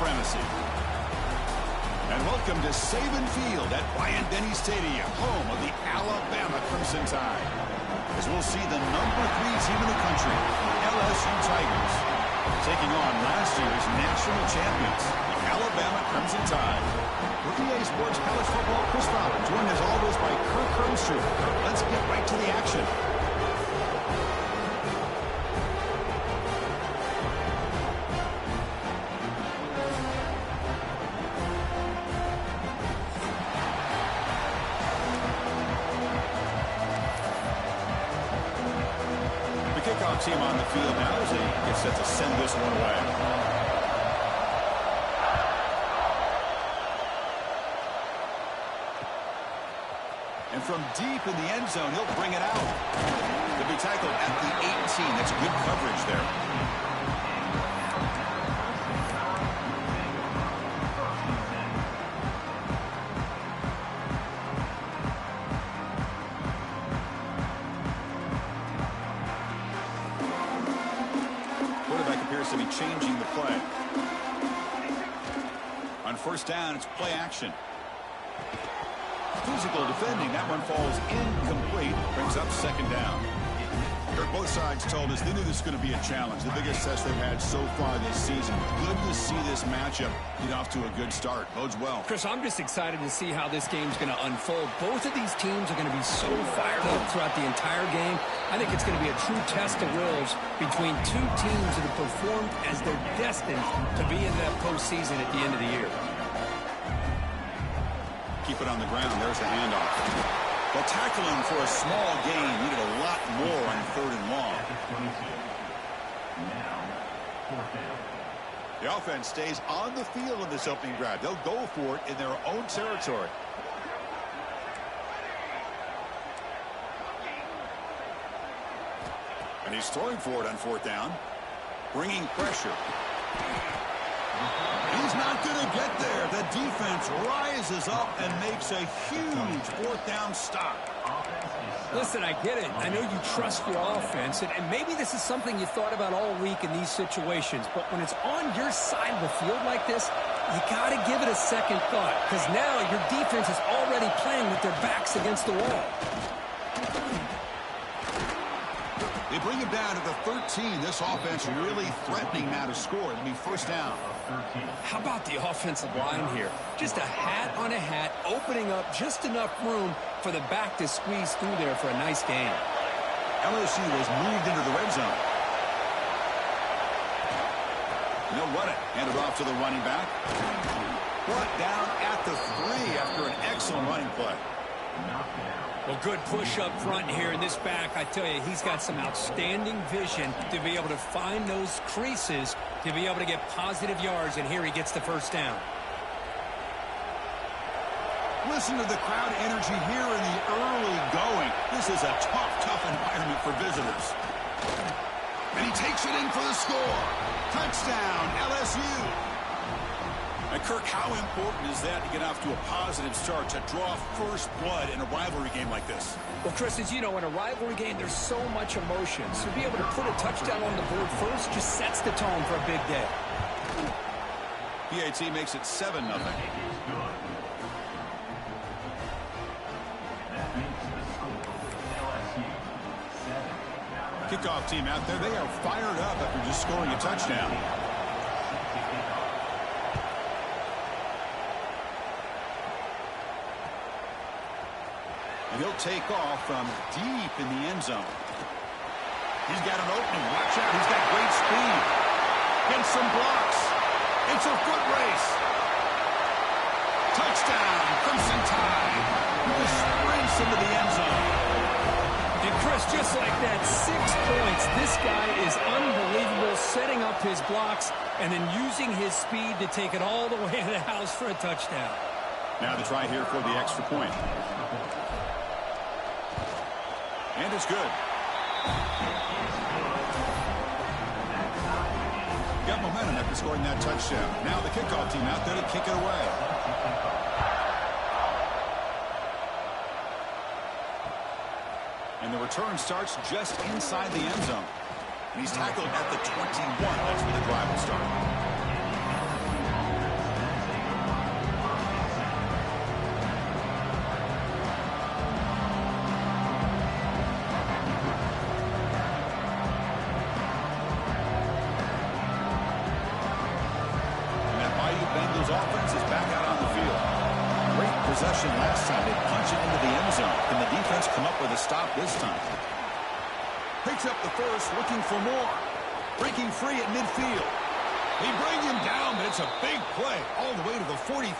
supremacy. And welcome to Saban Field at Bryant-Denny Stadium, home of the Alabama Crimson Tide. As we'll see the number 3 team in the country, LSU Tigers, taking on last year's national champions, the Alabama Crimson Tide. With EA Sports College Football, Chris Fowler, joined as always by Kirk Herbstreit. Let's get right to the action. Kickoff team on the field now as they get set to send this one away. And from deep in the end zone, he'll bring it out. He'll be tackled at the 18. That's good coverage there. To be changing the play. On first down, it's play action. Physical defending. That one falls incomplete. Brings up second down. Both sides told us they knew this was going to be a challenge. The biggest test they've had so far this season. Good to see this matchup get off to a good start. Bodes well. Chris, I'm just excited to see how this game's going to unfold. Both of these teams are going to be so fired up throughout the entire game. I think it's going to be a true test of wills between two teams that have performed as they're destined to be in that postseason at the end of the year. Keep it on the ground. There's the handoff. Well, tackling for a small gain needed a lot more on 3rd and long. The offense stays on the field in this opening drive. They'll go for it in their own territory. And he's throwing for it on 4th down. Bringing pressure. He's not going to get there. The defense rises up and makes a huge 4th down stop. Listen, I get it. I know you trust your offense, and maybe this is something you thought about all week in these situations, but when it's on your side of the field like this, you got to give it a second thought, because now your defense is already playing with their backs against the wall. They bring him down to the 13. This offense really threatening now to score. It'll be first down. How about the offensive line here? Just a hat on a hat, opening up just enough room for the back to squeeze through there for a nice gain. LSU has moved into the red zone. They'll run it. Hand it off to the running back. Brought down at the 3 after an excellent running play. Well, good push up front here in this back. I tell you, he's got some outstanding vision to be able to find those creases, to be able to get positive yards, and here he gets the first down. Listen to the crowd energy here in the early going. This is a tough environment for visitors. And he takes it in for the score. Touchdown, LSU. And Kirk, how important is that to get off to a positive start, to draw first blood in a rivalry game like this? Well, Chris, as you know, in a rivalry game, there's so much emotion. So to be able to put a touchdown on the board first just sets the tone for a big day. PAT makes it 7-0. Kickoff team out there. They are fired up after just scoring a touchdown. And he'll take off from deep in the end zone. He's got an opening. Watch out. He's got great speed. Gets some blocks. It's a foot race. Touchdown, Crimson Tide. He sprints into the end zone. And Chris, just like that, 6 points. This guy is unbelievable, setting up his blocks and then using his speed to take it all the way to the house for a touchdown. Now the try here for the extra point. And it's good. Got momentum after scoring that touchdown. Now the kickoff team out there to kick it away. And the return starts just inside the end zone. And he's tackled at the 21. That's where the drive will start. Eagles offense is back out on the field. Great possession last time. They punch it into the end zone. Can the defense come up with a stop this time? Picks up the first, looking for more. Breaking free at midfield. They bring him down, but it's a big play all the way to the 43.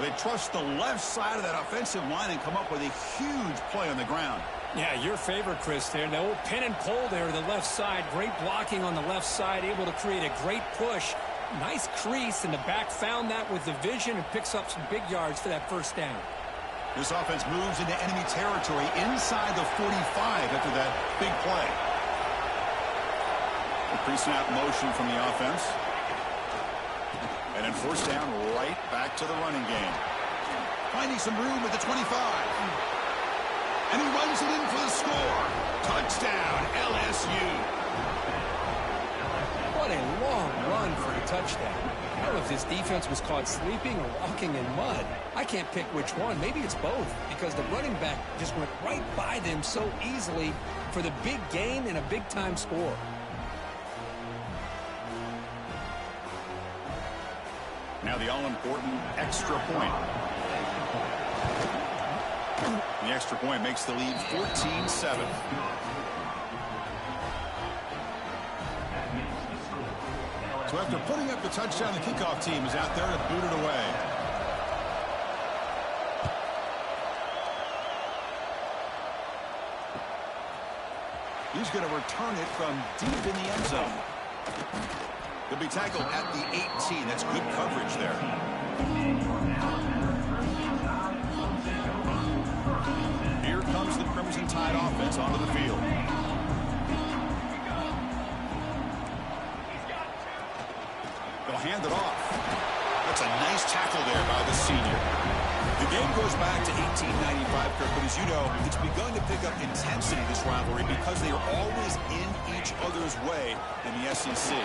They trust the left side of that offensive line and come up with a huge play on the ground. Yeah, your favorite, Chris, there. The old pin and pull there to the left side. Great blocking on the left side, able to create a great push. Nice crease, and the back found that with the vision and picks up some big yards for that first down. This offense moves into enemy territory inside the 45 after that big play. A pre-snap motion from the offense. And then first down, right back to the running game. Finding some room at the 25. And he runs it in for the score. Touchdown, LSU. What a long run for a touchdown. I don't know if this defense was caught sleeping or walking in mud. I can't pick which one. Maybe it's both, because the running back just went right by them so easily for the big gain and a big-time score. Now the all-important extra point. The extra point makes the lead 14-7. So after putting up the touchdown, the kickoff team is out there to boot it away. He's going to return it from deep in the end zone. He'll be tackled at the 18. That's good coverage there. Here comes the Crimson Tide offense onto the field. They'll hand it off. That's a nice tackle there by the senior. The game goes back to 1895, Kirk, but as you know, it's begun to pick up intensity, this rivalry, because they are always in each other's way in the SEC.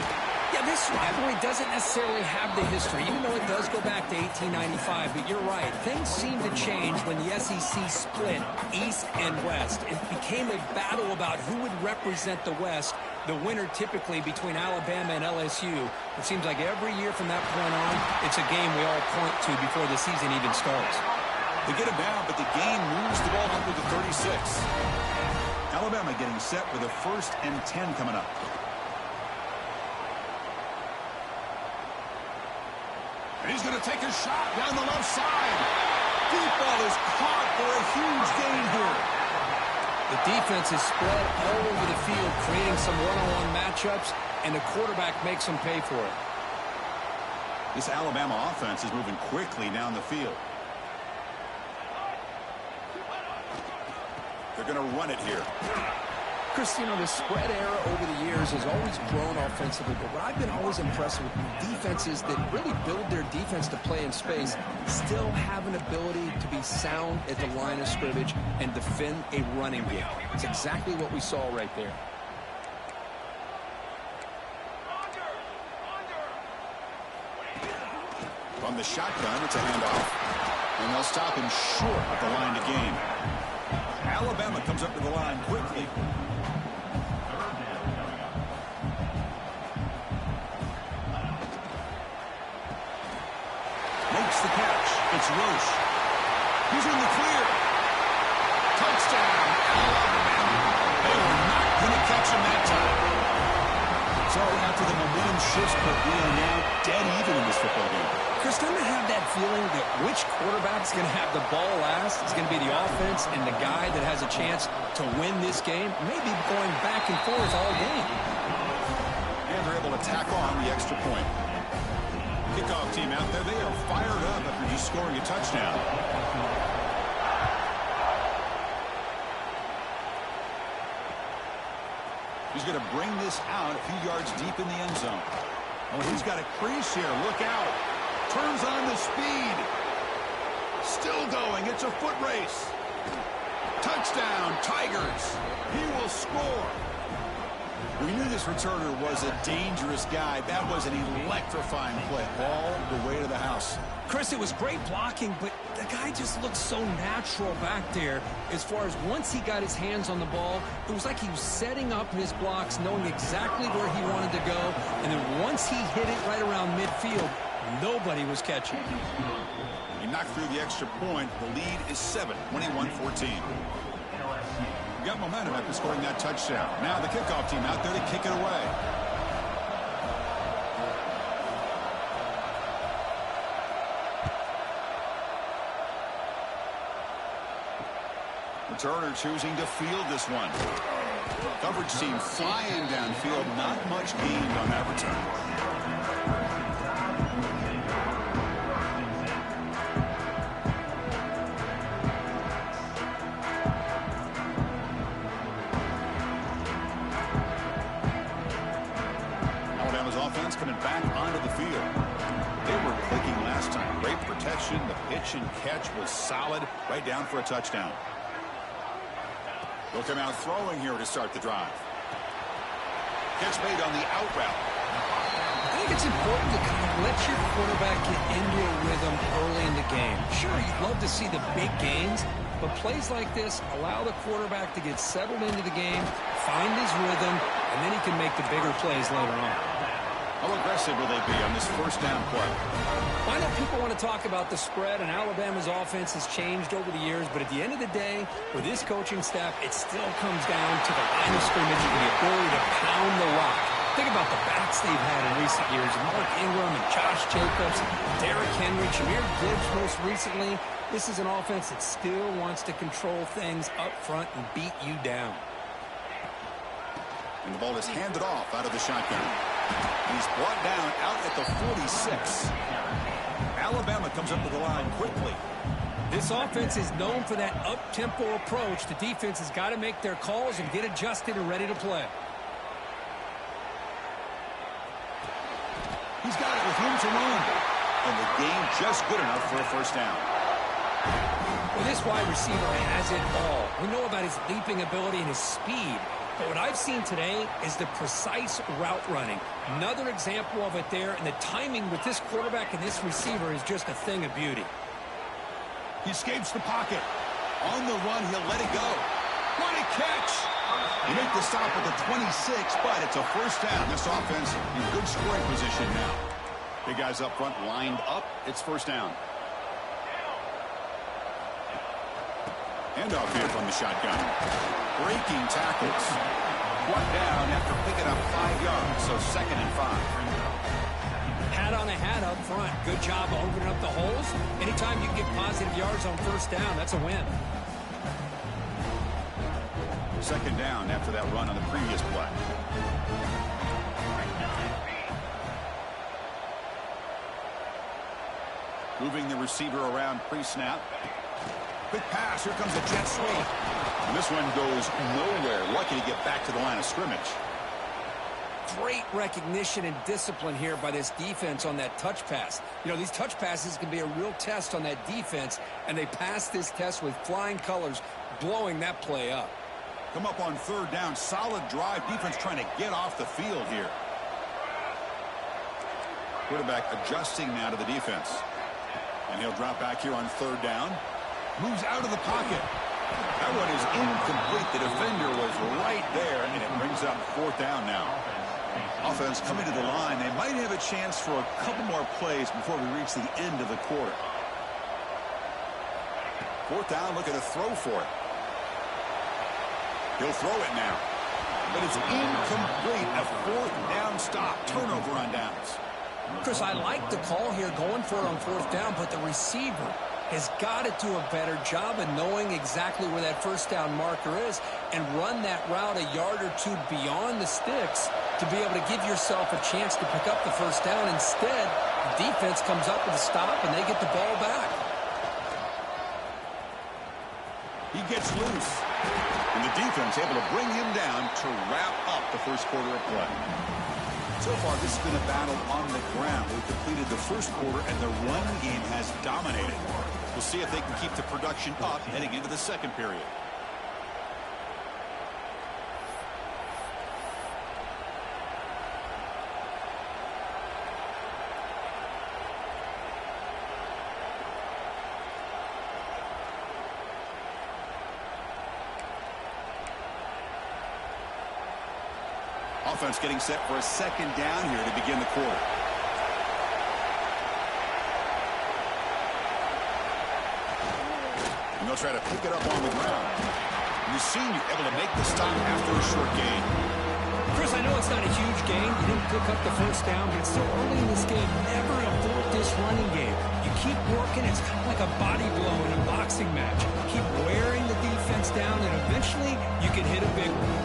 Yeah, this rivalry doesn't necessarily have the history, even though it does go back to 1895. But you're right. Things seem to change when the SEC split East and West. It became a battle about who would represent the West, the winner typically between Alabama and LSU. It seems like every year from that point on, it's a game we all point to before the season even starts. They get him down, but the game moves the ball under the 36. Alabama getting set with a 1st and 10 coming up. And he's going to take a shot down the left side. Deep ball is caught for a huge gain here. The defense is spread all over the field, creating some one-on-one matchups, and the quarterback makes them pay for it. This Alabama offense is moving quickly down the field. They're going to run it here. Chris, you know, the spread era over the years has always grown offensively, but what I've been always impressed with defenses that really build their defense to play in space still have an ability to be sound at the line of scrimmage and defend a running game. It's exactly what we saw right there. From the shotgun, it's a handoff. And they'll stop him short at the line to gain. Alabama comes up to the line quickly. Makes the catch. It's Roche. He's in the clear. Touchdown, Alabama. They were not going to catch him that time. So after the momentum shifts, but we are now dead even in this football game. Chris, don't you have that feeling that which quarterback's going to have the ball last is going to be the offense, and the guy that has a chance to win this game may be going back and forth all game? And they're able to tack on the extra point. Kickoff team out there, they are fired up after just scoring a touchdown. He's going to bring this out a few yards deep in the end zone. Oh, he's got a crease here. Look out. Turns on the speed. Still going. It's a foot race. Touchdown, Tigers. He will score. We knew this returner was a dangerous guy. That was an electrifying play all the way to the house. Chris, it was great blocking, but the guy just looked so natural back there as far as once he got his hands on the ball, it was like he was setting up his blocks, knowing exactly where he wanted to go, and then once he hit it right around midfield, Nobody was catching. He knocked through the extra point. The lead is 7, 21-14. We got momentum after scoring that touchdown. Now the kickoff team out there to kick it away. Returner choosing to field this one. Coverage team flying downfield. Not much gained on that return. Coming back onto the field. They were clicking last time. Great protection. The pitch and catch was solid. Right down for a touchdown. They'll come out throwing here to start the drive. Catch made on the out route. I think it's important to kind of let your quarterback get into a rhythm early in the game. Sure, you'd love to see the big gains, but plays like this allow the quarterback to get settled into the game, find his rhythm, and then he can make the bigger plays later on. How aggressive will they be on this first down play? I know people want to talk about the spread, and Alabama's offense has changed over the years, but at the end of the day, with this coaching staff, it still comes down to the line of scrimmage and the ability to pound the rock. Think about the backs they've had in recent years, Mark Ingram and Josh Jacobs, Derrick Henry, Jahmyr Gibbs most recently. This is an offense that still wants to control things up front and beat you down. And the ball is handed off out of the shotgun. He's brought down out at the 46. Alabama comes up to the line quickly. This offense is known for that up-tempo approach. The defense has got to make their calls and get adjusted and ready to play. He's got it with room to run. And the game just good enough for a first down. Well, this wide receiver has it all. We know about his leaping ability and his speed. But what I've seen today is the precise route running. Another example of it there, and the timing with this quarterback and this receiver is just a thing of beauty. He escapes the pocket. On the run, he'll let it go. What a catch! He made the stop at the 26, but it's a first down. This offense in good scoring position now. Big guys up front lined up. It's first down. Handoff here from the shotgun. Breaking tackles. Brought down after picking up 5 yards, so 2nd and 5. Hat on a hat up front. Good job of opening up the holes. Anytime you can get positive yards on first down, that's a win. 2nd down after that run on the previous play. Moving the receiver around pre-snap. Quick pass. Here comes a jet sweep. And this one goes nowhere. Lucky to get back to the line of scrimmage. Great recognition and discipline here by this defense on that touch pass. You know, these touch passes can be a real test on that defense, and they passed this test with flying colors, blowing that play up. Come up on 3rd down. Solid drive. Defense trying to get off the field here. Quarterback adjusting now to the defense. And he'll drop back here on 3rd down. Moves out of the pocket. That one is incomplete. The defender was right there, and it brings up 4th down now. Offense coming to the line. They might have a chance for a couple more plays before we reach the end of the quarter. 4th down, looking to throw for it. He'll throw it now. But it's incomplete. A 4th down stop. Turnover on downs. Chris, I like the call here going for it on 4th down, but the receiver has got to do a better job of knowing exactly where that first down marker is and run that route a yard or two beyond the sticks to be able to give yourself a chance to pick up the first down. Instead, the defense comes up with a stop and they get the ball back. He gets loose. And the defense able to bring him down to wrap up the first quarter of play. So far, this has been a battle on the ground. We've completed the first quarter, and the run game has dominated. We'll see if they can keep the production up heading into the second period. Offense getting set for a 2nd down here to begin the quarter. And they'll try to pick it up on the ground. And the senior able to make the stop after a short gain. Chris, I know it's not a huge gain. You didn't pick up the first down, but it's still early in this game. Never abort this running game. You keep working. It's kind of like a body blow in a boxing match. Keep wearing the defense down, and eventually you can hit a big one.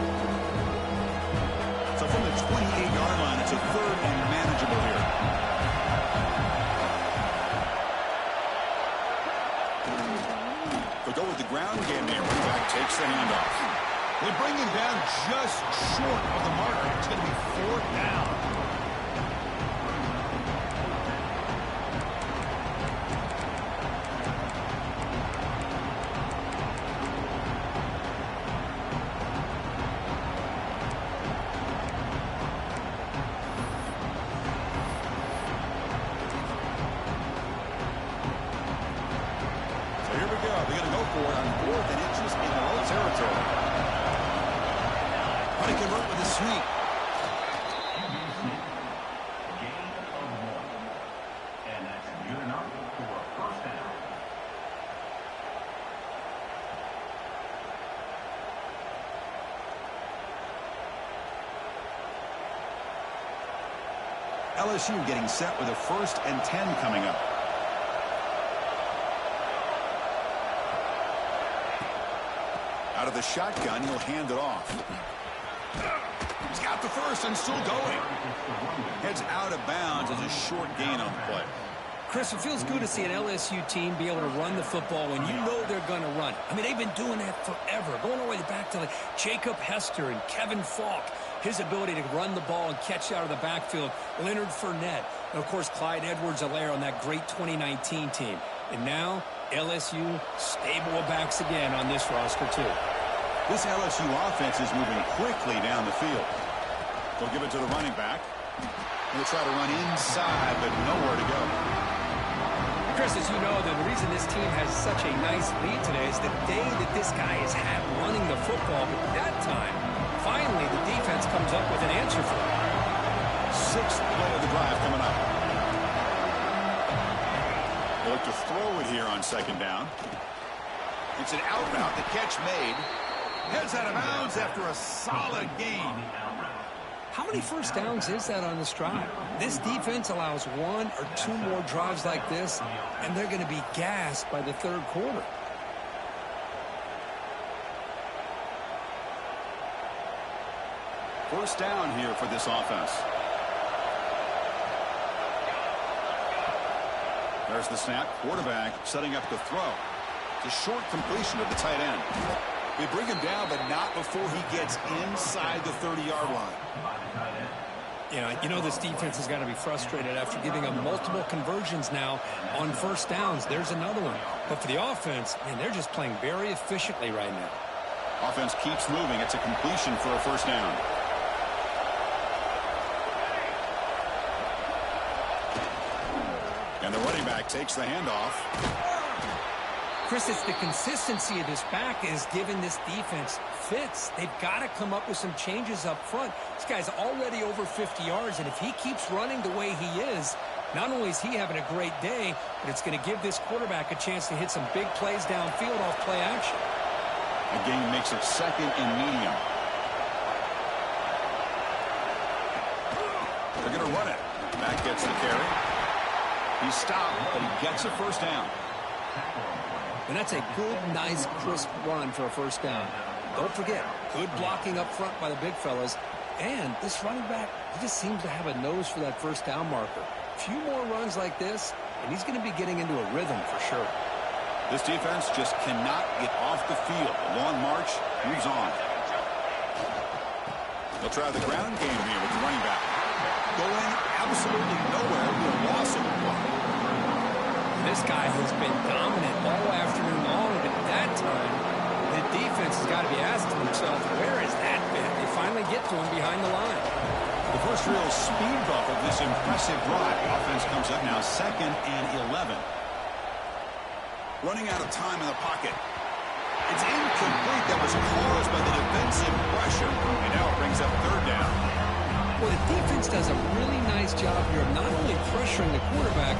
So from the 28-yard line, it's a third and manageable here. They'll go with the ground game there. Running back takes the handoff. They bring him down just short of the marker. It's going to be fourth down. So here we go. They're going to go for it on fourth and inches in their own territory. How to convert with a sweep. Gain of 1. And that's good enough for a first down. LSU getting set with a 1st and 10 coming up. Out of the shotgun, he'll hand it off. He's got the first and still going. Heads out of bounds as a short gain on the play. Chris, it feels good to see an LSU team be able to run the football when you know they're going to run. I mean, they've been doing that forever, going all the way back to like Jacob Hester and Kevin Falk. His ability to run the ball and catch out of the backfield. Leonard Fournette. And, of course, Clyde Edwards-Helaire on that great 2019 team. And now, LSU stable of backs again on this roster, too. This LSU offense is moving quickly down the field. They'll give it to the running back. They'll try to run inside, but nowhere to go. Chris, as you know, the reason this team has such a nice lead today is the day that this guy has had running the football. But that time, finally, the defense comes up with an answer for it. 6th play of the drive coming up. They look to throw it here on 2nd down. It's an out route. The catch made. Heads out of bounds after a solid gain. How many first downs is that on this drive? This defense allows 1 or 2 more drives like this, and they're going to be gassed by the 3rd quarter. First down here for this offense. There's the snap. Quarterback setting up the throw. It's a short completion of the tight end. They bring him down, but not before he gets inside the 30-yard line. You know this defense has got to be frustrated after giving them multiple conversions now on first downs. There's another one. But for the offense, man, they're just playing very efficiently right now. Offense keeps moving. It's a completion for a first down. And the running back takes the handoff. Chris, it's the consistency of this back is giving this defense fits. They've got to come up with some changes up front. This guy's already over 50 yards, and if he keeps running the way he is, not only is he having a great day, but it's going to give this quarterback a chance to hit some big plays downfield off play action. Again, makes it 2nd and medium. They're going to run it. Back gets the carry. He's stopped, but he gets a first down. And that's a good, nice, crisp run for a first down. Don't forget, good blocking up front by the big fellas. And this running back, he just seems to have a nose for that first down marker. A few more runs like this, and he's going to be getting into a rhythm for sure. This defense just cannot get off the field. The long march moves on. They'll try the ground game here with the running back. Going absolutely nowhere with a loss of the ball. This guy has been dominant all afternoon long, but at that time, the defense has got to be asking themselves, where is that bit? They finally get to him behind the line. The first real speed bump of this impressive drive. The offense comes up now 2nd and 11. Running out of time in the pocket. It's incomplete. That was caused by the defensive pressure. And now it brings up 3rd down. Well, the defense does a really nice job here of not only pressuring the quarterback,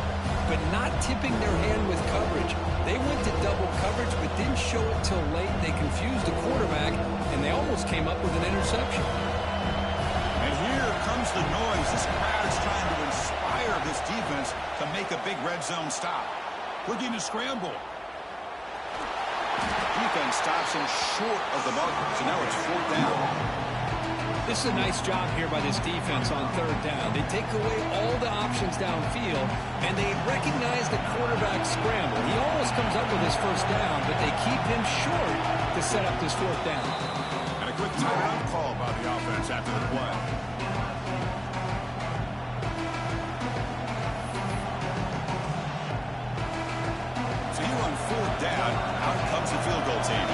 but not tipping their hand with coverage. They went to double coverage, but didn't show it till late. They confused the quarterback, and they almost came up with an interception. And here comes the noise. This crowd's trying to inspire this defense to make a big red zone stop. Looking to scramble. Defense stops him short of the mark, so now it's 4th down. This is a nice job here by this defense on 3rd down. They take away all the options downfield, and they recognize the quarterback scramble. He almost comes up with his 1st down, but they keep him short to set up this 4th down. And a quick timeout call by the offense after the play. So here on 4th down, out comes the field goal team.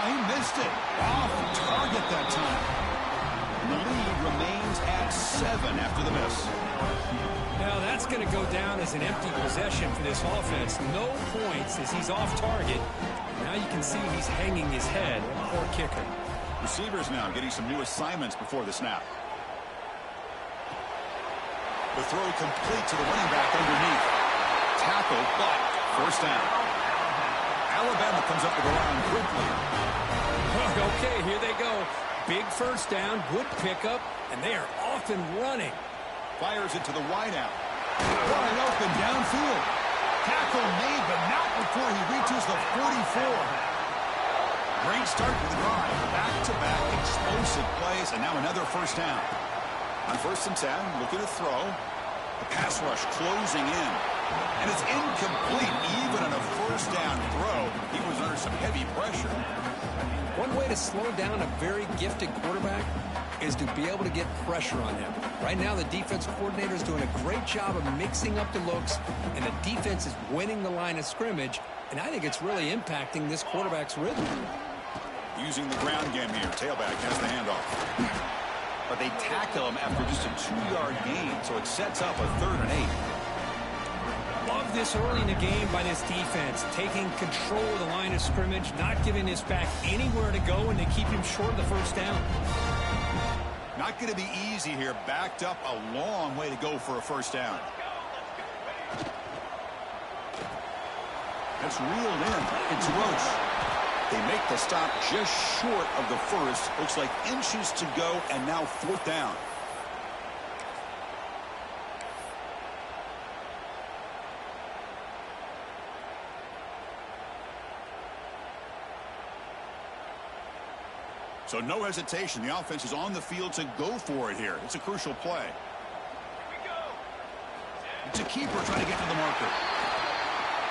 He missed it. Off target that time. And the lead remains at 7 after the miss. Now that's going to go down as an empty possession for this offense. No points as he's off target. Now you can see he's hanging his head. Poor kicker. Receivers now getting some new assignments before the snap. The throw complete to the running back underneath. Tackle, but 1st down. Alabama comes up to the line quickly. Okay, here they go. Big 1st down, good pickup, and they are off and running. Fires it to the wideout. Wide open downfield. Tackle made, but not before he reaches the 44. Great start to the drive. Back-to-back explosive plays, and now another 1st down. On 1st and 10, looking to throw. The pass rush closing in. And it's incomplete. Even on a 1st down throw, he was under some heavy pressure. One way to slow down a very gifted quarterback is to be able to get pressure on him. Right now, the defense coordinator is doing a great job of mixing up the looks, and the defense is winning the line of scrimmage, and I think it's really impacting this quarterback's rhythm. Using the ground game here. Tailback has the handoff. But they tackle him after just a 2-yard gain, so it sets up a 3rd and 8. Love this early in the game by this defense, taking control of the line of scrimmage, not giving this back anywhere to go, and they keep him short of the 1st down. Not going to be easy here. Backed up a long way to go for a 1st down. That's reeled in. It's Roach. They make the stop just short of the 1st. Looks like inches to go, and now 4th down. So no hesitation. The offense is on the field to go for it here. It's a crucial play. It's a keeper trying to get to the marker.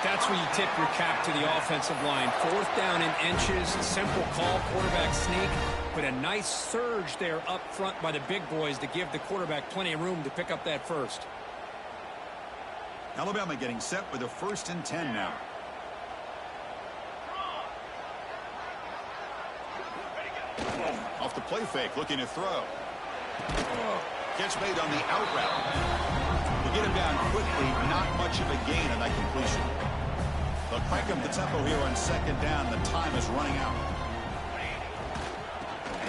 That's where you tip your cap to the offensive line. 4th down in inches, simple call, quarterback sneak, but a nice surge there up front by the big boys to give the quarterback plenty of room to pick up that 1st. Alabama getting set with a 1st and 10 now. Off the play fake, looking to throw. Catch made on the out route. They get him down quickly, not much of a gain on that completion. They'll crank up the tempo here on 2nd down. The time is running out.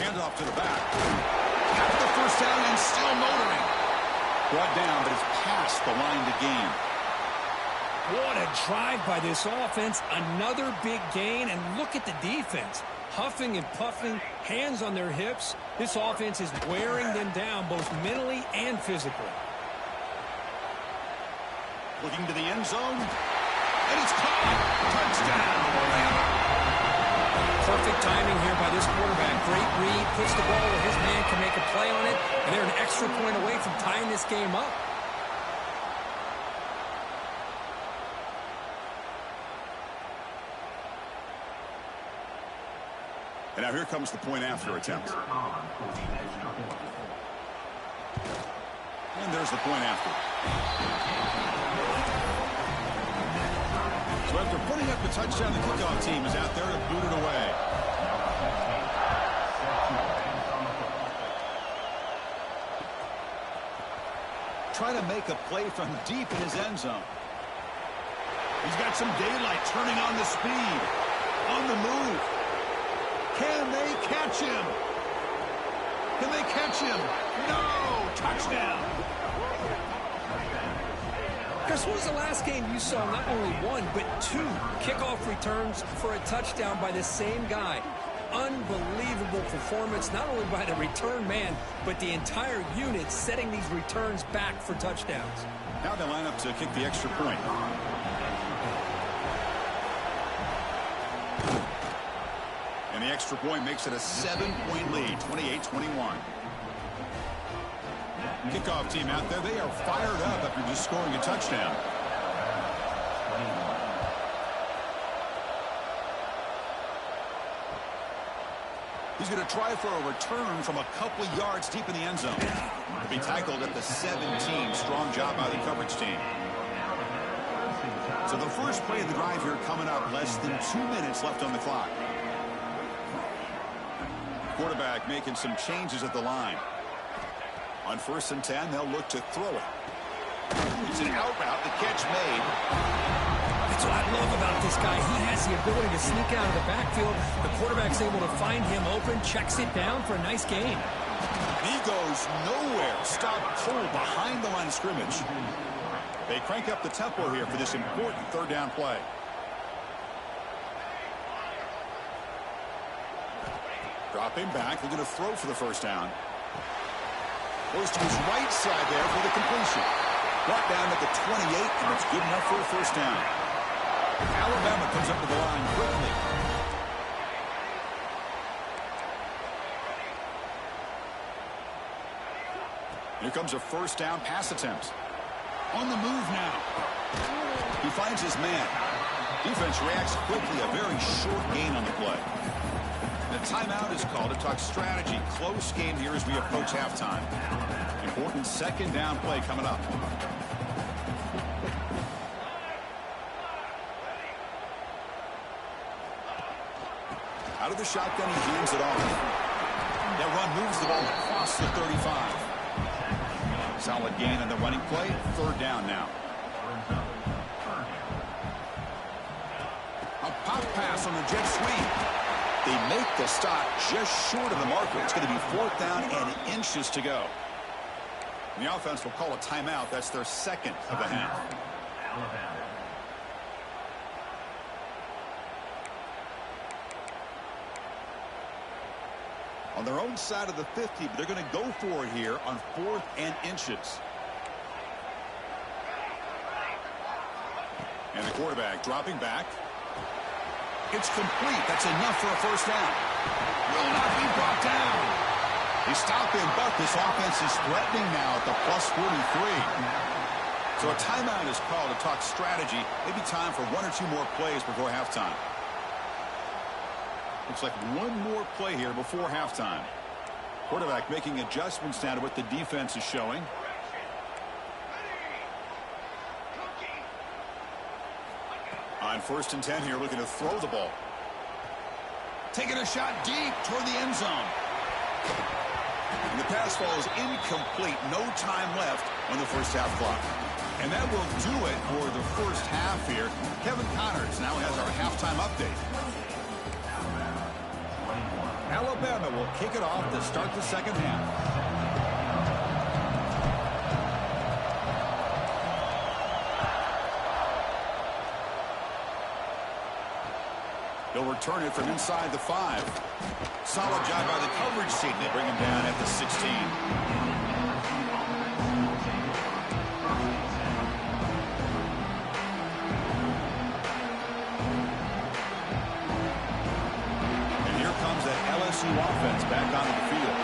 Handoff to the back. After the 1st down and still motoring. Brought down, but it's past the line to gain. What a drive by this offense. Another big gain, and look at the defense. Huffing and puffing, hands on their hips. This offense is wearing them down both mentally and physically. Looking to the end zone. And it's caught. Touchdown. Perfect timing here by this quarterback. Great read. Puts the ball where his man can make a play on it. And they're an extra point away from tying this game up. And now here comes the point after attempt. And there's the point after. So after putting up the touchdown, the kickoff team is out there to boot it away. Trying to make a play from deep in his end zone. He's got some daylight, turning on the speed. On the move. Can they catch him? Can they catch him? No! Touchdown! Chris, when was the last game you saw not only one, but two kickoff returns for a touchdown by the same guy? Unbelievable performance, not only by the return man, but the entire unit setting these returns back for touchdowns. Now they line up to kick the extra point. And the extra point makes it a 7-point lead, 28-21. Kickoff team out there, they are fired up after just scoring a touchdown. He's going to try for a return from a couple yards deep in the end zone. He'll be tackled at the 17. Strong job by the coverage team. So the first play of the drive here coming up, less than 2 minutes left on the clock. Quarterback making some changes at the line. On 1st and 10, they'll look to throw it. It's an out route, the catch made. That's what I love about this guy. He has the ability to sneak out of the backfield. The quarterback's able to find him open, checks it down for a nice gain. He goes nowhere. Stop cold behind the line of scrimmage. They crank up the tempo here for this important 3rd down play. Dropping back, they're going to throw for the 1st down. Goes to his right side there for the completion. Brought down at the 28, and it's good enough for a 1st down. Alabama comes up to the line quickly. Here comes a 1st down pass attempt. On the move now. He finds his man. Defense reacts quickly, a very short gain on the play. The timeout is called to talk strategy. Close game here as we approach halftime. Important 2nd down play coming up. Out of the shotgun, he hands it off. That run moves the ball across the 35. Solid gain on the running play. 3rd down now. A pop pass on the jet sweep. They make the stop just short of the marker. It's going to be 4th down and inches to go. And the offense will call a timeout. That's their 2nd of the half. On their own side of the 50, but they're going to go for it here on 4th and inches. And the quarterback dropping back. It's complete. That's enough for a 1st down. Will not be brought down. They stop him, but this offense is threatening now at the plus 43. So a timeout is called to talk strategy. Maybe time for 1 or 2 more plays before halftime. Looks like 1 more play here before halftime. Quarterback making adjustments down to what the defense is showing. On 1st and 10 here, looking to throw the ball. Taking a shot deep toward the end zone. And the pass falls incomplete. No time left on the 1st half clock. And that will do it for the 1st half here. Kevin Connors now has our halftime update. Alabama will kick it off to start the 2nd half. He'll return it from inside the 5. Solid job by the coverage team. They bring him down at the 16. And here comes that LSU offense back onto the field.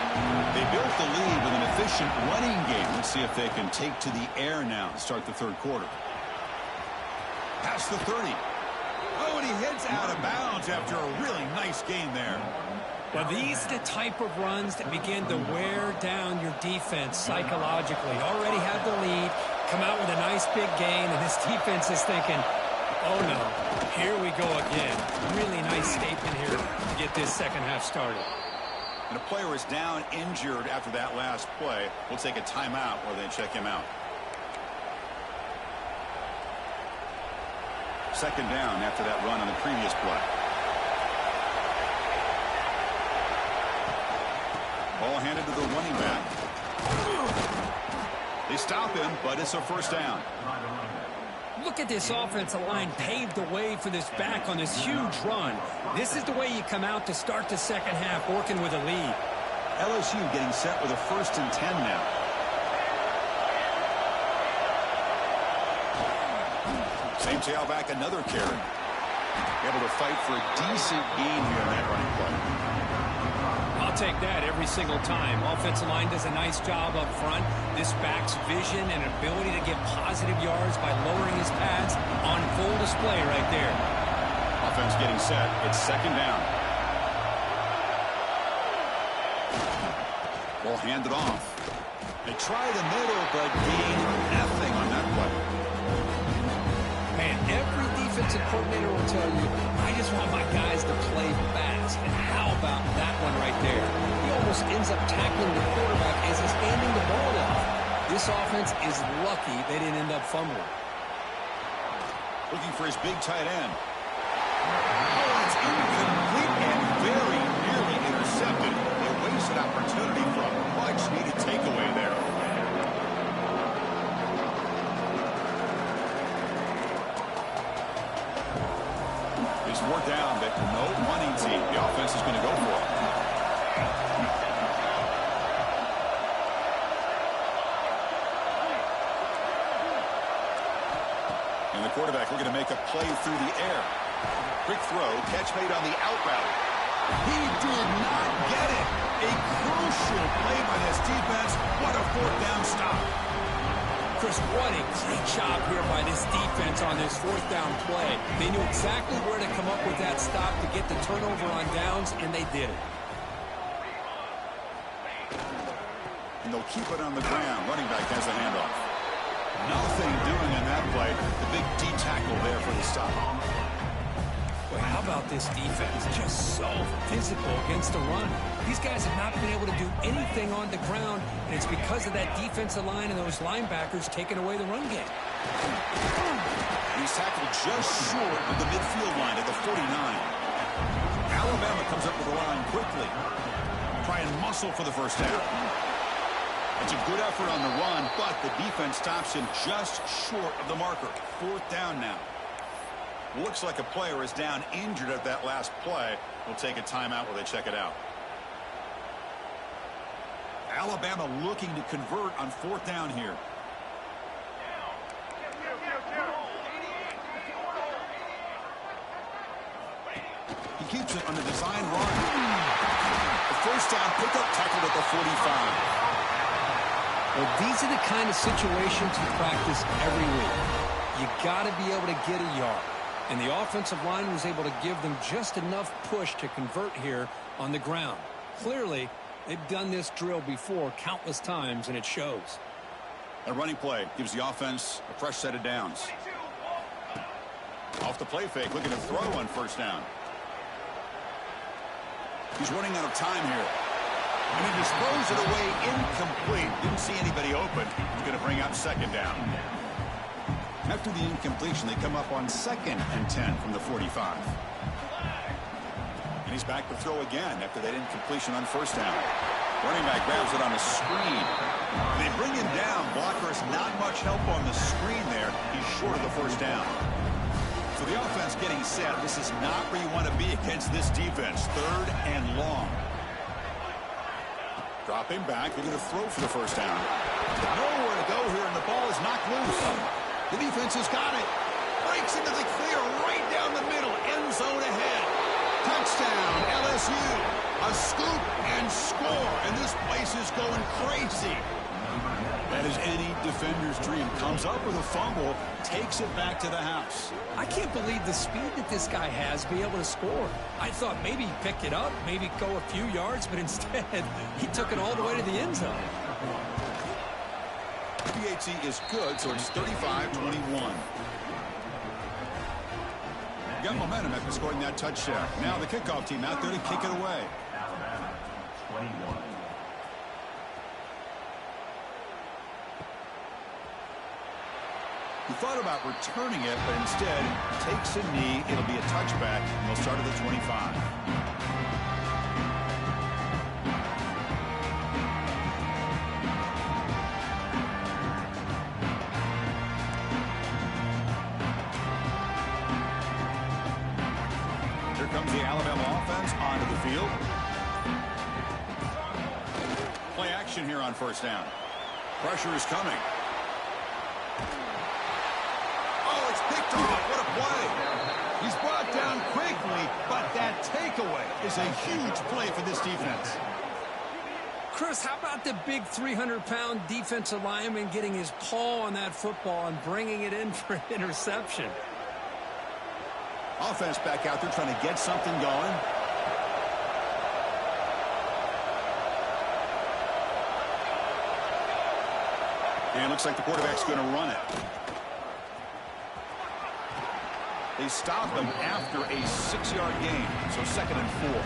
They built the lead with an efficient running game. Let's see if they can take to the air now to start the 3rd quarter. Past the 30. Oh, and he heads out of bounds after a really nice gain there. Well, these are the type of runs that begin to wear down your defense psychologically. Already have the lead, come out with a nice big gain, and this defense is thinking, oh no, here we go again. Really nice statement here to get this 2nd half started. And a player is down injured after that last play. We'll take a timeout where they check him out. 2nd down after that run on the previous play. Ball handed to the running back. They stop him, but it's a first down. Look at this offensive line paved the way for this back on this huge run. This is the way you come out to start the second half, working with a lead. LSU getting set with a 1st and 10 now. Same tailback, another carry. Able to fight for a decent gain here in that running play. I'll take that every single time. Offensive line does a nice job up front. This back's vision and ability to get positive yards by lowering his pads on full display right there. Offense getting set. It's 2nd down. Ball handed off. They try the middle, but gain nothing on that play. Man, every defensive coordinator will tell you, I just want my guys to play fast. And how about that one right there? He almost ends up tackling the quarterback as he's handing the ball off. This offense is lucky they didn't end up fumbling. Looking for his big tight end. Oh, it's incomplete and very nearly intercepted. A wasted opportunity for a much-needed takeaway there. He's 4th down, but no running team. The offense is going to go for it. And the quarterback looking to make a play through the air. Quick throw, catch made on the out route. He did not get it. A crucial play by this defense. What a 4th down stop. Chris, what a great job here by this defense on this 4th down play. They knew exactly where to come up with that stop to get the turnover on downs, and they did it. And they'll keep it on the ground. Running back has the handoff. Nothing doing on that play. The big D tackle there for the stop. Well, how about this defense? Just so physical against the run. These guys have not been able to do anything on the ground, and it's because of that defensive line and those linebackers taking away the run game. He's tackled just short of the midfield line at the 49. Alabama comes up with the line quickly. Try and muscle for the first down. It's a good effort on the run, but the defense stops him just short of the marker. 4th down now. Looks like a player is down injured at that last play. We'll take a timeout while they check it out. Alabama looking to convert on 4th down here. He keeps it on the design run. The 1st down pickup tackled at the 45. Well, these are the kind of situations you practice every week. You got to be able to get a yard. And the offensive line was able to give them just enough push to convert here on the ground. Clearly, they've done this drill before countless times, and it shows. A running play gives the offense a fresh set of downs. Off the play fake, looking to throw on 1st down. He's running out of time here. And he just throws it away incomplete. Didn't see anybody open. He's going to bring up 2nd down. After the incompletion, they come up on 2nd and 10 from the 45. And he's back to throw again after that incompletion on 1st down. Running back grabs it on a screen. They bring him down. Blocker has not much help on the screen there. He's short of the 1st down. So the offense getting set. This is not where you want to be against this defense. 3rd and long. Dropping back. They're going to throw for the 1st down. Nowhere to go here, and the ball is knocked loose. The defense has got it. Breaks into the clear right down the middle. End zone ahead. Touchdown, LSU. A scoop and score. And this place is going crazy. That is any defender's dream. Comes up with a fumble. Takes it back to the house. I can't believe the speed that this guy has to be able to score. I thought maybe he picked it up, maybe go a few yards, but instead he took it all the way to the end zone. PAT is good, so it's 35-21. Got momentum after scoring that touchdown. Now the kickoff team out there to kick it away. Alabama, 21. He thought about returning it, but instead takes a knee. It'll be a touchback, and they'll start at the 25. offense onto the field. Play action here on first down. Pressure is coming. Oh, it's picked off. What a play. He's brought down quickly, but that takeaway is a huge play for this defense. Chris, how about the big 300-pound defensive lineman getting his paw on that football and bringing it in for an interception? Offense back out there trying to get something going. And it looks like the quarterback's going to run it. They stop him after a 6-yard gain, so 2nd and 4.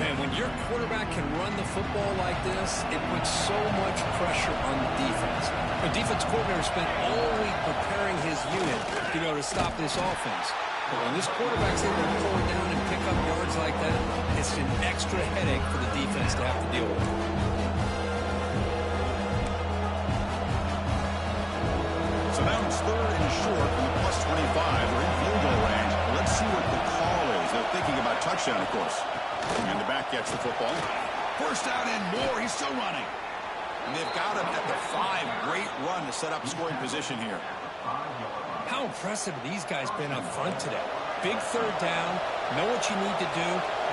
Man, when your quarterback can run the football like this, it puts so much pressure on the defense. The defense coordinator spent all week preparing his unit, to stop this offense. But when this quarterback's able to pull it down and pick up yards like that, it's an extra headache for the defense to have to deal with. So now it's 3rd and short from the +25. They're in field goal range. Let's see what the call is. They're thinking about touchdown, of course. And the back gets the football. First down and more. He's still running. And they've got him at the 5. Great run to set up scoring position here. How impressive have these guys been up front today? Big 3rd down. Know what you need to do.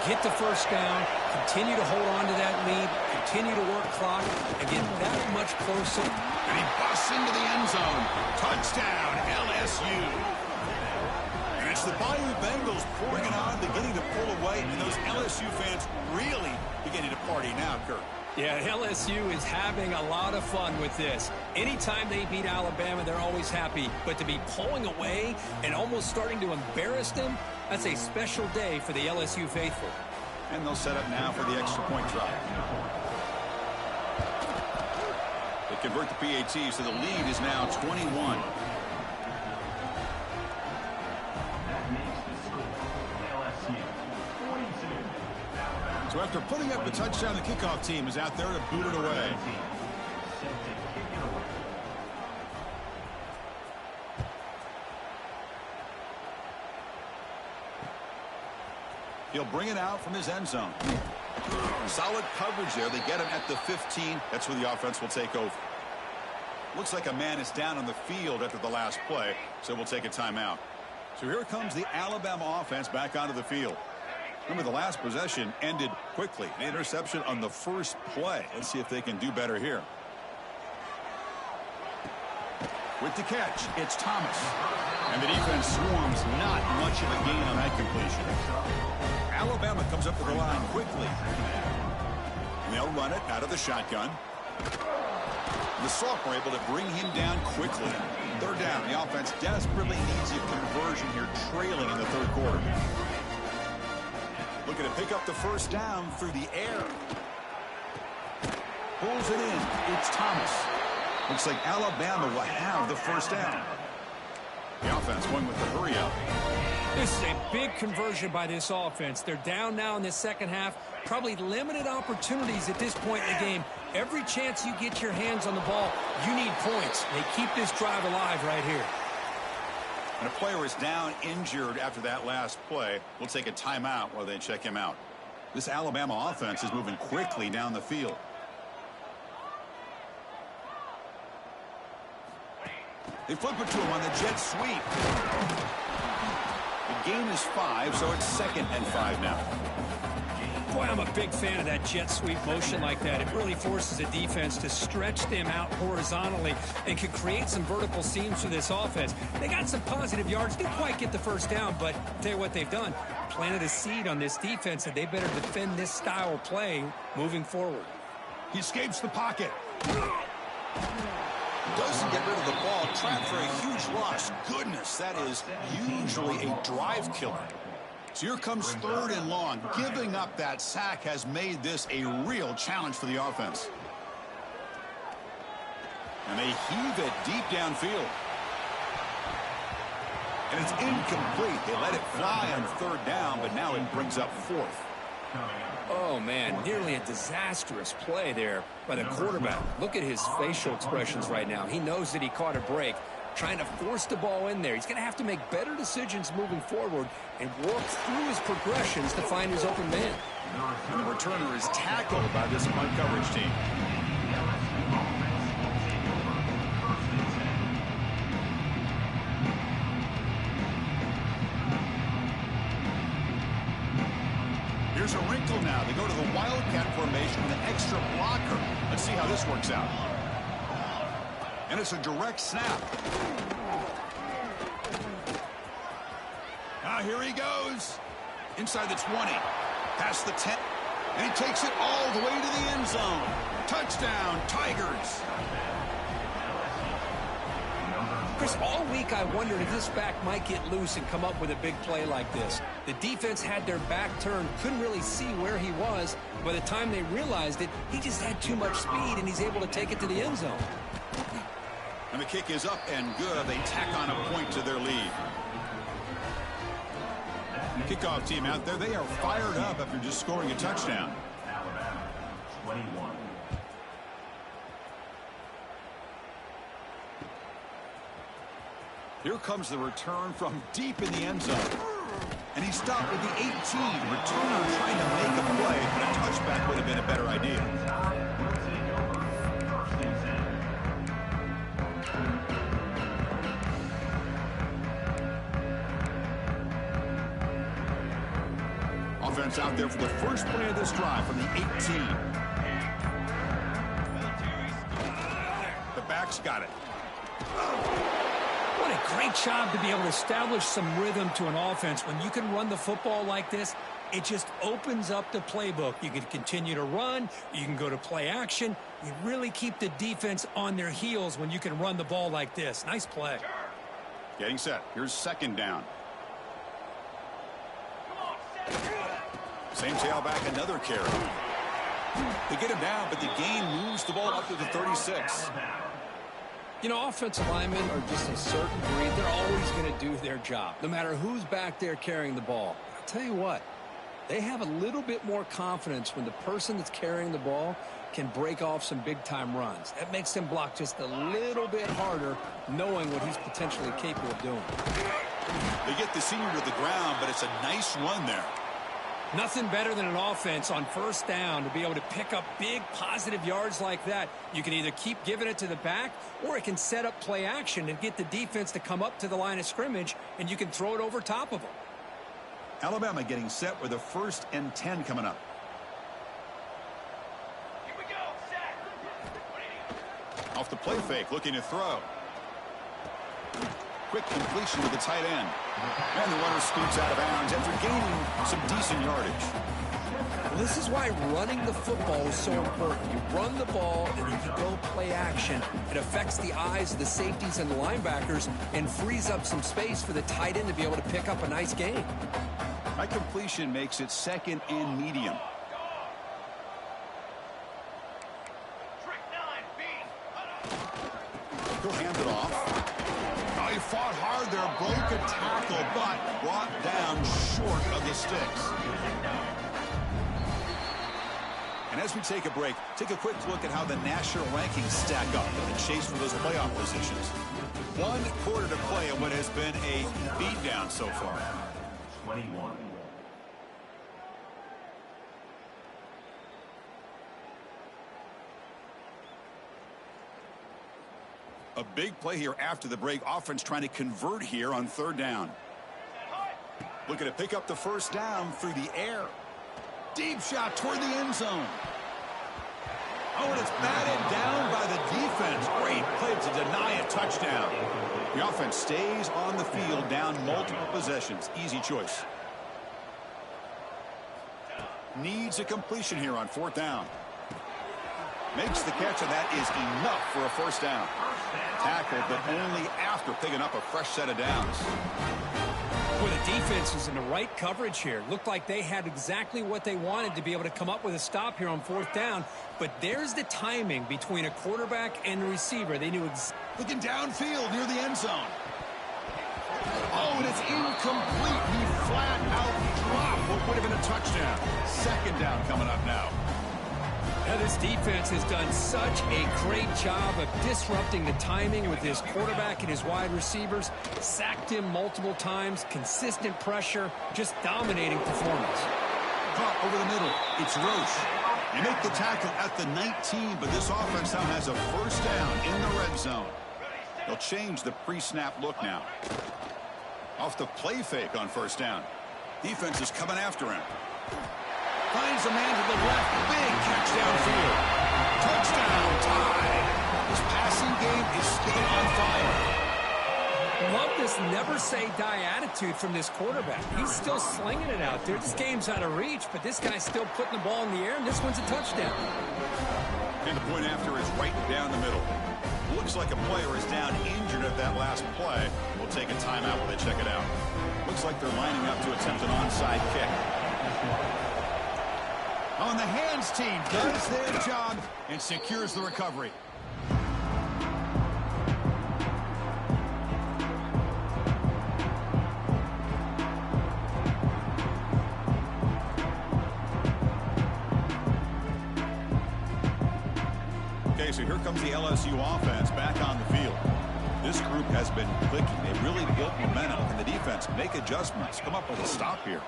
Get the first down. Continue to hold on to that lead. Continue to work clock. And get that much closer. And he busts into the end zone. Touchdown, LSU. And it's the Bayou Bengals pouring it on, beginning to pull away. And those LSU fans really beginning to party now, Kirk. Yeah, LSU is having a lot of fun with this. Anytime they beat Alabama, they're always happy. But to be pulling away and almost starting to embarrass them, that's a special day for the LSU faithful. And they'll set up now for the extra point try. They convert the PAT, so the lead is now 21. So after putting up the touchdown, the kickoff team is out there to boot it away. He'll bring it out from his end zone. Solid coverage there. They get him at the 15. That's where the offense will take over. Looks like a man is down on the field after the last play, so we'll take a timeout. So here comes the Alabama offense back onto the field. Remember, the last possession ended quickly. An interception on the first play. Let's see if they can do better here. With the catch, it's Thomas. And the defense swarms. Not much of a gain on that completion. Alabama comes up to the line quickly. And they'll run it out of the shotgun. The sophomore able to bring him down quickly. 3rd down. The offense desperately needs a conversion here, trailing in the 3rd quarter. Looking to pick up the first down through the air. Pulls it in. It's Thomas. Looks like Alabama will have the first down. The offense going with the hurry up. This is a big conversion by this offense. They're down now in the second half. Probably limited opportunities at this point in the game. Every chance you get your hands on the ball, you need points. They keep this drive alive right here. And a player is down injured after that last play. We'll take a timeout while they check him out. This Alabama offense is moving quickly down the field. They flip it to him on the jet sweep. The gain is 5, so it's 2nd and 5 now. Boy, I'm a big fan of that jet sweep motion like that. It really forces a defense to stretch them out horizontally and can create some vertical seams for this offense. They got some positive yards. Didn't quite get the first down, but I'll tell you what they've done. Planted a seed on this defense, and they better defend this style of play moving forward. He escapes the pocket. Doesn't get rid of the ball. Trapped for a huge loss. Goodness, that is usually a drive killer. So here comes 3rd and long. Giving up that sack has made this a real challenge for the offense. And they heave it deep downfield. And it's incomplete. They let it fly on 3rd down, but now it brings up 4th. Oh, man, nearly a disastrous play there by the quarterback. Look at his facial expressions right now. He knows that he caught a break. trying to force the ball in there. He's going to have to make better decisions moving forward and work through his progressions to find his open man. And the returner is tackled by this punt coverage team. Here's a wrinkle now. They go to the Wildcat formation with an extra blocker. Let's see how this works out. And it's a direct snap. Now here he goes. Inside the 20. Past the 10. And he takes it all the way to the end zone. Touchdown, Tigers. Chris, all week I wondered if this back might get loose and come up with a big play like this. The defense had their back turned, couldn't really see where he was. By the time they realized it, he just had too much speed, and he's able to take it to the end zone. And the kick is up and good. They tack on a point to their lead. Kickoff team out there, they are fired up after just scoring a touchdown. Alabama, 21. Here comes the return from deep in the end zone. And he stopped with the 18. Returner trying to make a play, but a touchback would have been a better idea. Offense out there for the first play of this drive from the 18. The back's got it. What a great job to be able to establish some rhythm to an offense. When you can run the football like this, it just opens up the playbook. You can continue to run. You can go to play action. You really keep the defense on their heels when you can run the ball like this. Nice play. Getting set. Here's second down. Same tailback, another carry. They get him down, but the gain moves the ball up to the 36. You know, offensive linemen are just a certain breed. They're always going to do their job, no matter who's back there carrying the ball. I'll tell you what, they have a little bit more confidence when the person that's carrying the ball can break off some big-time runs. That makes them block just a little bit harder, knowing what he's potentially capable of doing. They get the senior to the ground, but it's a nice run there. Nothing better than an offense on first down to be able to pick up big positive yards like that. You can either keep giving it to the back, or it can set up play action and get the defense to come up to the line of scrimmage, and you can throw it over top of them. Alabama getting set with a 1st and 10 coming up. Here we go, set. Off the play fake, looking to throw. Quick completion to the tight end. And the runner scoots out of bounds after gaining some decent yardage. Well, this is why running the football is so important. You run the ball, and if you go play action, it affects the eyes of the safeties and the linebackers and frees up some space for the tight end to be able to pick up a nice gain. That completion makes it 2nd and medium. Trick 9B. He'll hand it off. Oh, he fought hard there, broke a tackle, but brought down short of the sticks. And as we take a break, take a quick look at how the national rankings stack up in the chase for those playoff positions. 1 quarter to play in what has been a beatdown so far. 21. A big play here after the break. Offense trying to convert here on 3rd down. Looking to pick up the 1st down through the air. Deep shot toward the end zone. Oh, and it's batted down by the defense. Great play to deny a touchdown. The offense stays on the field down multiple possessions. Easy choice. Needs a completion here on 4th down. Makes the catch, and that is enough for a 1st down. Tackled, but only after picking up a fresh set of downs. Well, the defense is in the right coverage here. Looked like they had exactly what they wanted to be able to come up with a stop here on 4th down. But there's the timing between a quarterback and the receiver. They knew looking downfield near the end zone. Oh, and it's incomplete. He flat out dropped what would have been a touchdown. 2nd down coming up now. Now, this defense has done such a great job of disrupting the timing with his quarterback and his wide receivers. Sacked him multiple times, consistent pressure, just dominating performance. Caught over the middle. It's Roche. They make the tackle at the 19, but this offense now has a first down in the red zone. They'll change the pre-snap look now. Off the play fake on first down. Defense is coming after him. Finds a man to the left. Big catch downfield. Touchdown, tied. His passing game is still on fire. Love this never-say-die attitude from this quarterback. He's still slinging it out there. This game's out of reach, but this guy's still putting the ball in the air, and this one's a touchdown. And the point after is right down the middle. Looks like a player is down injured at that last play. We'll take a timeout while they check it out. Looks like they're lining up to attempt an onside kick. On the hands team does their job and secures the recovery. Okay, so here comes the LSU offense back on the field. This group has been clicking. They've really built momentum, and the defense make adjustments. Come up with a stop here.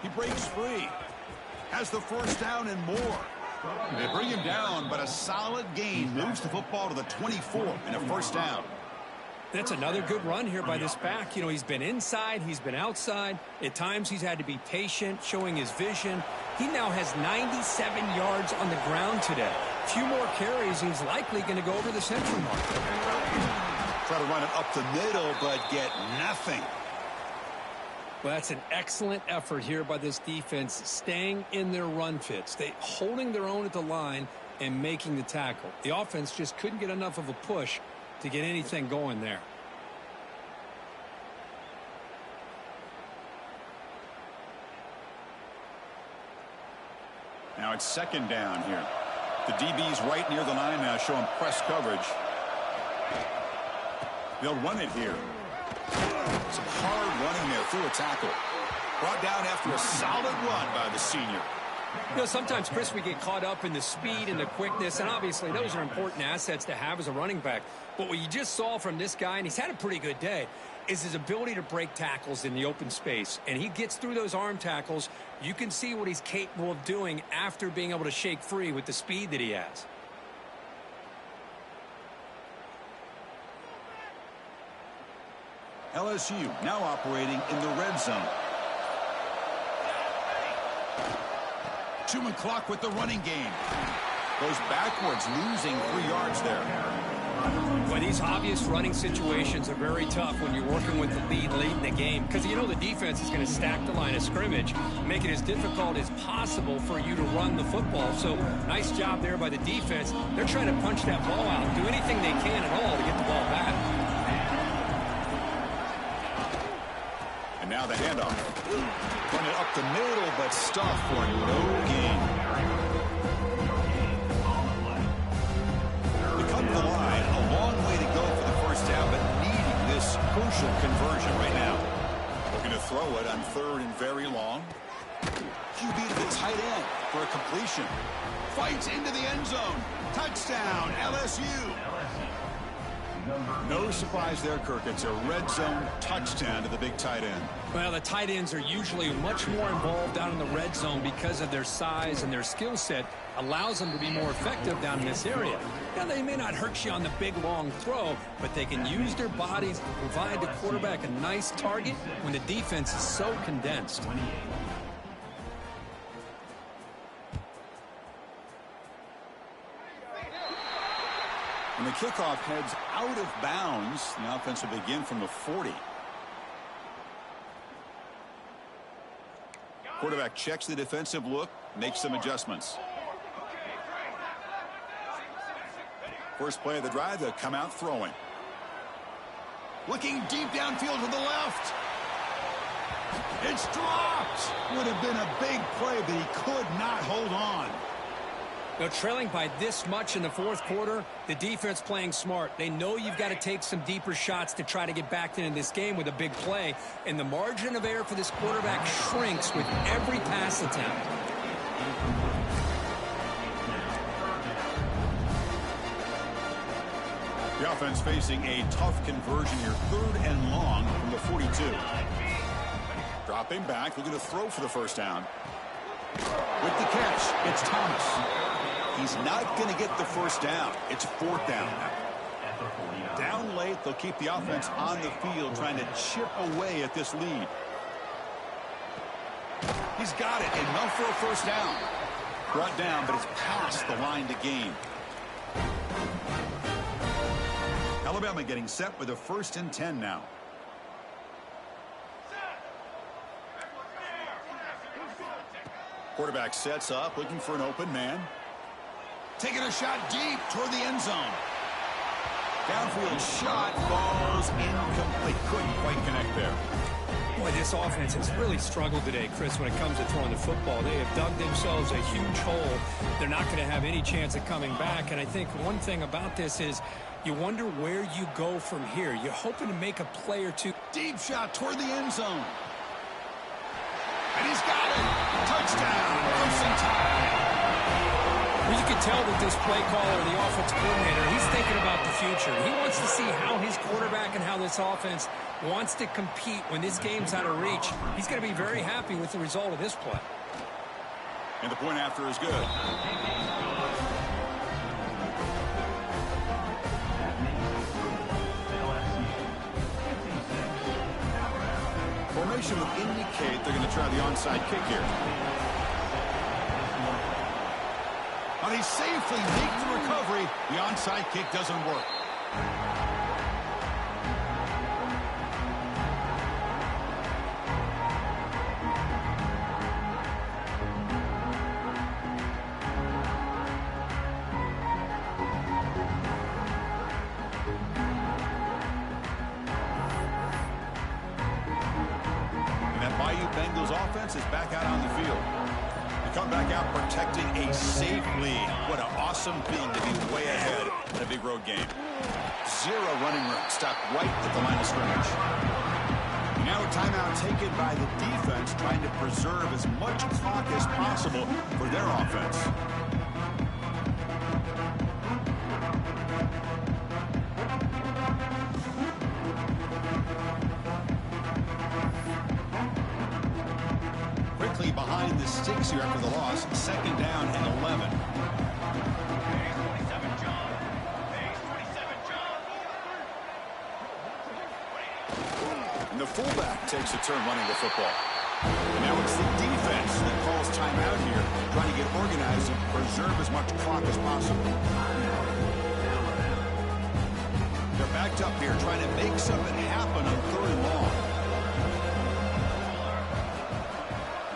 He breaks free. Has the first down and more. They bring him down, but a solid gain moves the football to the 24 and a first down. That's another good run here by this back. You know, he's been inside, he's been outside. At times, he's had to be patient, showing his vision. He now has 97 yards on the ground today. A few more carries, and he's likely going to go over the century mark. Try to run it up the middle, but get nothing. Well, that's an excellent effort here by this defense, staying in their run fits. They holding their own at the line and making the tackle. The offense just couldn't get enough of a push to get anything going there. Now it's second down here. The DB's right near the line now, showing press coverage. They'll run it here. Some hard running there through a tackle. Brought down after a solid run by the senior. You know, sometimes, Chris, we get caught up in the speed and the quickness, and obviously those are important assets to have as a running back. But what you just saw from this guy, and he's had a pretty good day, is his ability to break tackles in the open space. And he gets through those arm tackles. You can see what he's capable of doing after being able to shake free with the speed that he has. LSU now operating in the red zone. 2-minute clock with the running game. Goes backwards, losing 3 yards there. Well, these obvious running situations are very tough when you're working with the lead late in the game, because you know the defense is going to stack the line of scrimmage, make it as difficult as possible for you to run the football. So nice job there by the defense. They're trying to punch that ball out, do anything they can at all to get the ball back. And now the handoff. Run it up the middle, but stuffed for no gain. They come to the line. A long way to go for the first down, but needing this crucial conversion right now. Looking to throw it on third and very long. QB to the tight end for a completion. Fights into the end zone. Touchdown, LSU. No surprise there, Kirk. It's a red zone touchdown to the big tight end. Well, the tight ends are usually much more involved down in the red zone because of their size, and their skill set allows them to be more effective down in this area. Now, they may not hurt you on the big, long throw, but they can use their bodies to provide the quarterback a nice target when the defense is so condensed. And the kickoff heads out of bounds. The offense will begin from the 40. Quarterback checks the defensive look, makes some adjustments. First play of the drive, they'll come out throwing. Looking deep downfield to the left. It's dropped. Would have been a big play, but he could not hold on. Now, trailing by this much in the fourth quarter, the defense playing smart. They know you've got to take some deeper shots to try to get back into this game with a big play. And the margin of error for this quarterback shrinks with every pass attempt. The offense facing a tough conversion here. 3rd and long from the 42. Dropping back, looking to throw for the first down. With the catch, it's Thomas. He's not going to get the first down. It's 4th down. Down late, they'll keep the offense on the field trying to chip away at this lead. He's got it, enough for a first down. Brought down, but it's past the line to gain. Alabama getting set with a 1st and 10 now. Quarterback sets up, looking for an open man. Taking a shot deep toward the end zone. Downfield shot falls incomplete. Couldn't quite connect there. Boy, this offense has really struggled today, Chris, when it comes to throwing the football. They have dug themselves a huge hole. They're not going to have any chance of coming back. And I think one thing about this is you wonder where you go from here. You're hoping to make a play or two. Deep shot toward the end zone. And he's got it. Touchdown, Crimson Tide. Well, you can tell that this play caller, the offensive coordinator, he's thinking about the future. He wants to see how his quarterback and how this offense wants to compete when this game's out of reach. He's going to be very happy with the result of this play. And the point after is good. Formation would indicate they're going to try the onside kick here. But he safely makes the recovery. The onside kick doesn't work. And that Bayou Bengals offense is back out on the field. Come back out protecting a safe lead. What an awesome feeling to be way ahead in a big road game. 0 running room. Stopped right at the line of scrimmage. Now a timeout taken by the defense, trying to preserve as much clock as possible for their offense. Quickly behind the sticks here after the loss. 2nd down and 11. And the fullback takes a turn running the football. And now it's the defense that calls timeout here, trying to get organized and preserve as much clock as possible. They're backed up here, trying to make something happen on 3rd and long.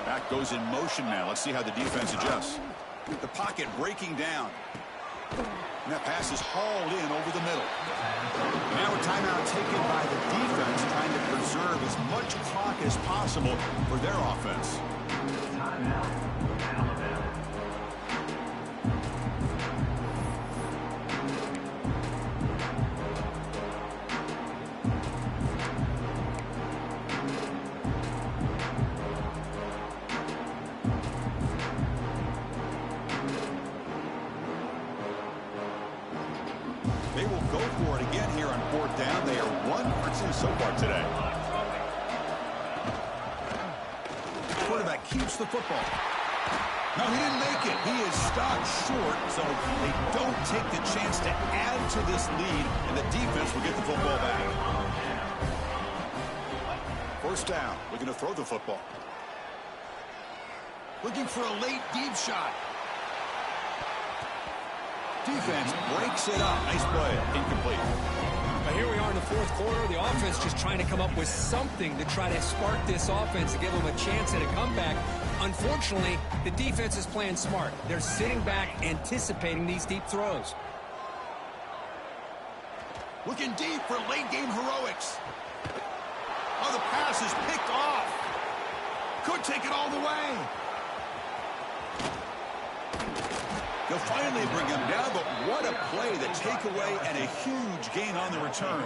Back goes in motion now. Let's see how the defense adjusts. The pocket breaking down. And that pass is hauled in over the middle. Now a timeout taken by the defense, trying to preserve as much clock as possible for their offense. They will go for it again here on 4th down. They are 1 for 2 so far today. Quarterback keeps the football. No, he didn't make it. He is stopped short, so they don't take the chance to add to this lead, and the defense will get the football back. 1st down, looking to throw the football. Looking for a late deep shot. Defense breaks it up. Nice play. Incomplete. But here we are in the 4th quarter. The offense just trying to come up with something to try to spark this offense to give them a chance at a comeback. Unfortunately, the defense is playing smart. They're sitting back, anticipating these deep throws. Looking deep for late-game heroics. Oh, the pass is picked off. Could take it all the way. They'll finally bring him down, but what a play, the takeaway, and a huge gain on the return.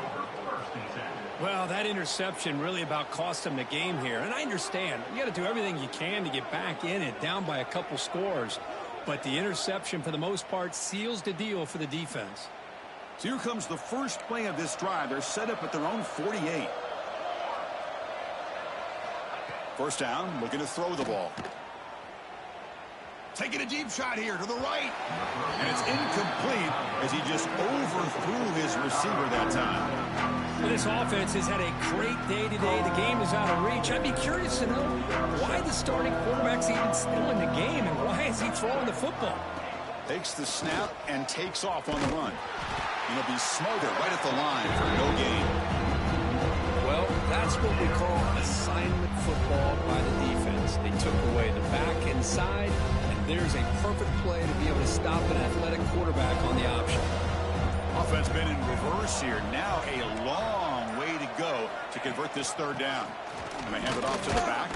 Well, that interception really about cost them the game here. And I understand. You got to do everything you can to get back in it, down by a couple scores. But the interception, for the most part, seals the deal for the defense. So here comes the first play of this drive. They're set up at their own 48. First down, looking to throw the ball. Taking a deep shot here to the right. And it's incomplete as he just overthrew his receiver that time. Well, this offense has had a great day today. The game is out of reach. I'd be curious to know why the starting quarterback's even still in the game and why is he throwing the football? Takes the snap and takes off on the run. And he'll be smothered right at the line for no gain. Well, that's what we call assignment football by the defense. They took away the back inside, and there's a perfect play to be able to stop an athletic quarterback on the option. Offense been in reverse here. Now a long way to go to convert this third down. And they hand it off to the back.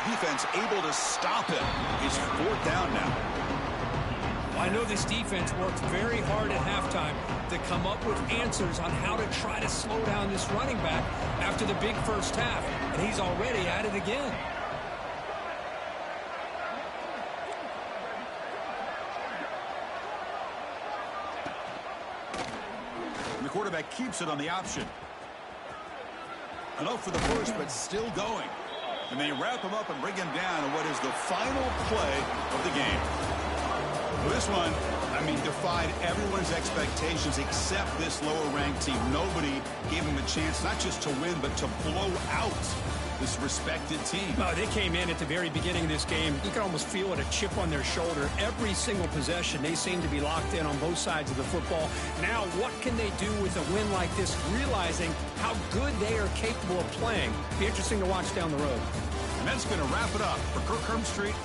Defense able to stop him. He's fourth down now. I know this defense worked very hard at halftime to come up with answers on how to try to slow down this running back after the big first half, and he's already at it again. And the quarterback keeps it on the option. Enough for the first, but still going. And they wrap him up and bring him down in what is the final play of the game. Well, this one, defied everyone's expectations except this lower-ranked team. Nobody gave them a chance not just to win, but to blow out this respected team. No, they came in at the very beginning of this game. You can almost feel it, a chip on their shoulder. Every single possession, they seem to be locked in on both sides of the football. Now, what can they do with a win like this, realizing how good they are capable of playing? Be interesting to watch down the road. And that's going to wrap it up for Kirk Herbstreit